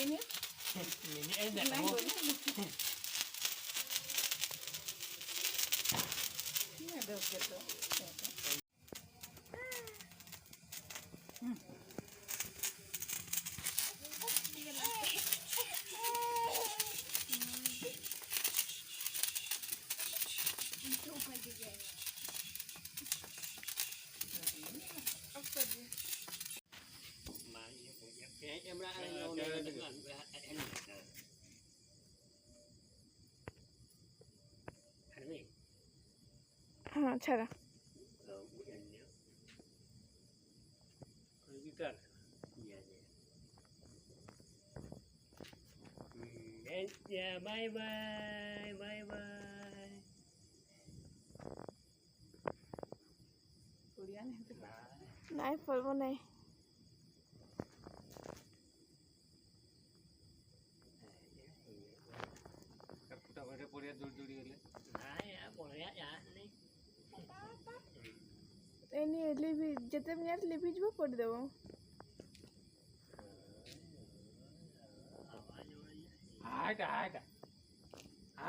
ini. Ini enak Nah, kamu. ini ada gitu. Em ra đâu này đừng ăn em này. हाँ छड़ा Yeah, bye bye, bye bye. Kuliah itu. नहीं पढ़बो नहीं Kita pada poriya duri gele. Nah, ya poriya ya nih. Any लिपि जते minute लिपि जो पढ़ देबो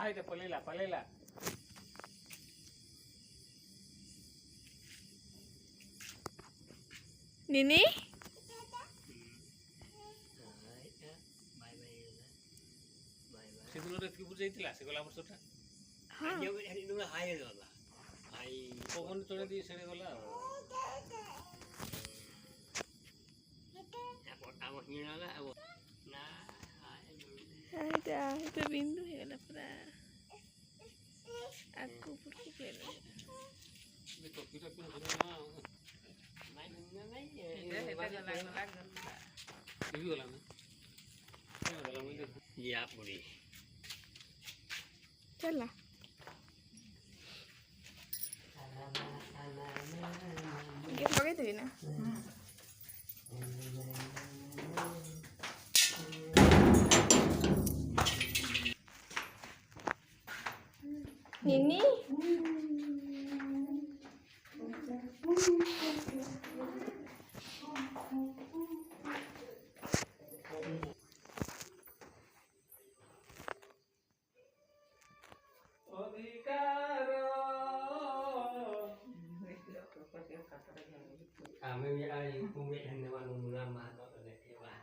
Ai da palela. निनी ସେଦିନ କିପରି ଯାଇଥିଲା ସେ ଗଲା ବର୍ଷଟା हाँ ହାଇ ଗଲା ହାଇ ପବନ ଚଢ଼େଇ ଦେଇ ସେଠି ଗଲା itu bindu ya lah pura aku purku pera Iya, boleh. चला ये पके थे ना निनी Kami ai cũng biết hình mà nung làm mà đó là cái bà.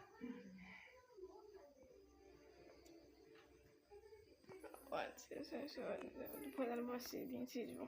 Pode ser, puedo algo así, bien sirvo.